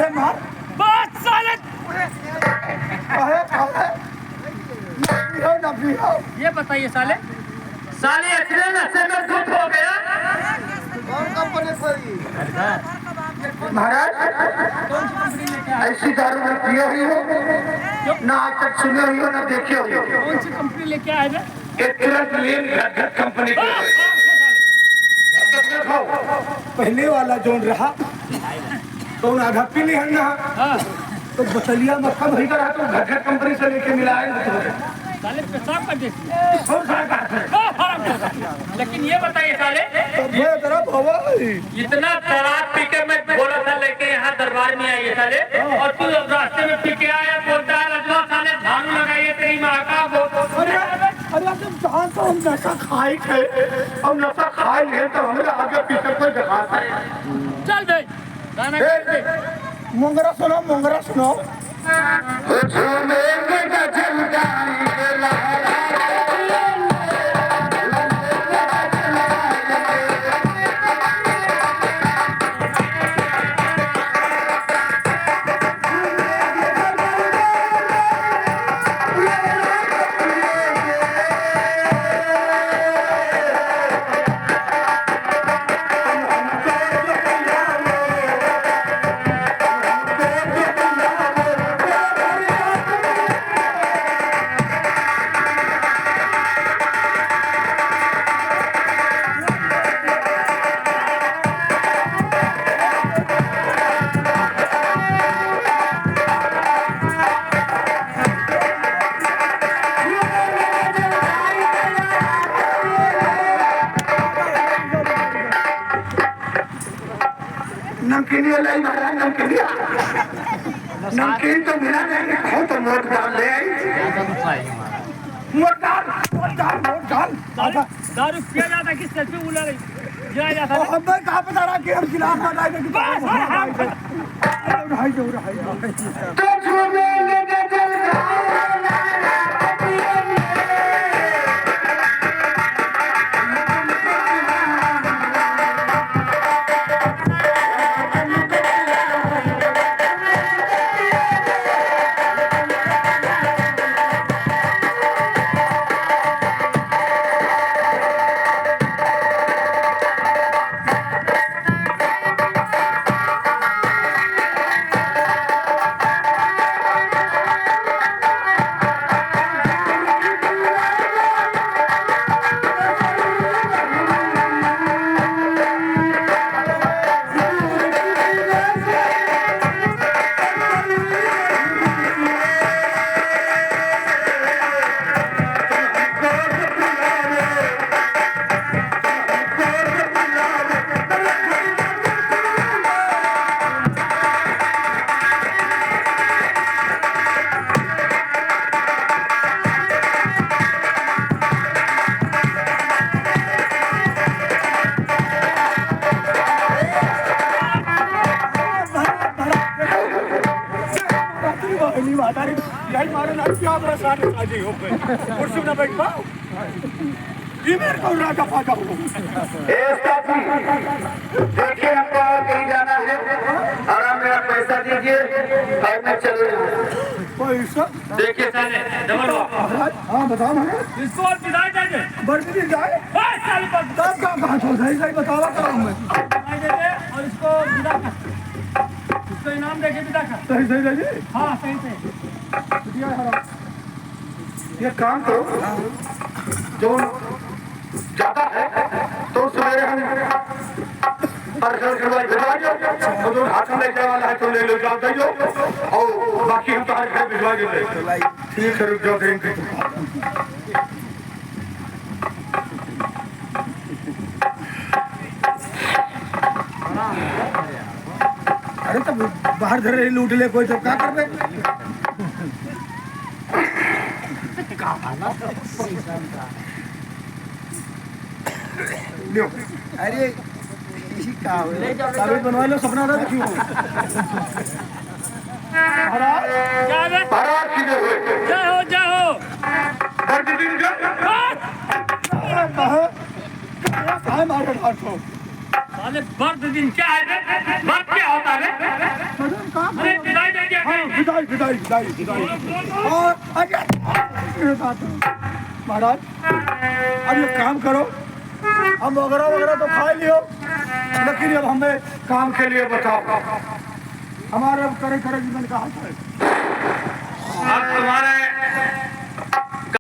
साले मार बस साले ना भी हो। ये बताइए साले साले इतने नशे में धुत हो गया। कौन कंपनी खोली महाराज? ऐसी दारू में पिए हुई हो ना, आज तक सुने हुई हो ना देखे हुई हो। कौन सी कंपनी लेके आए थे? एक तुरंत लेन घट कंपनी की पहले वाला जोन रहा तो आधा पी ली है ना, तो बतलिया मक्खा भरी का रहा तो घट कंपनी से लेके मिलाए साले पेशाब कर देती है। लेकिन ये बताइए साले इतना शराब पी के मैं बोला था लेके यहाँ दरबार में आइए साले, और तू रास्ते में पी के आया बोलता है रजवा साले झाड़ू लगाइए तेरी माँ का। अरे तुम जहाँ तो हम नशा खाए थे, हम नशा खाए हैं तो हमें आगे पीछे कोई दिखाता है। चल भाई गाना मोंगरा सुनो, मोंगरा सुनो। नमकीन लाई महाराज, नमकीन तो मिला नहीं हो तो मोट डाल ले आई। मोट डाल दारू पिया जाता किस तरह पे उला रही गिराया जाता है। हमें कहाँ पता रहा कि हम गिलास बनाए थे। कुर्सी में बैठ पाओ, ये मेरे को राजा फाजा हो। देखिए हमको कहीं जाना है, आराम मेरा पैसा दीजिए और मैं चले जाऊँ। पैसा देखिए साले डबल हाँ बताओ ना, इसको और विदाई दे बर्फी जाए तब कहाँ छोड़ सही सही बतावा करूँ मैं और इसको विदा कर, इसको इनाम देके विदा कर। सही सही दीजिए। हाँ सही सही। ये काम तो जो ज्यादा है तो सवेरे हम और जो हाथ में लेने वाला है तो ले लो, जाओ दो और बाकी हम तो हर घर भिजवा देंगे। ठीक है रुक जाओ देंगे। अरे तब बाहर घर लूट ले कोई तो क्या कर रहे। अरे कागज बनवा लो, सपना था क्यों जाओ जाओ अरे बर्द दिन क्या है बे? बर्द क्या होता है बे? अरे विदाई दे दिया कहीं। विदाई और आगे महाराज अब ये काम करो, हम वगैरह तो खा लियो, लेकिन अब हमें काम के लिए बताओ हमारे अब करे जीवन का हाल है। अब तुम्हारे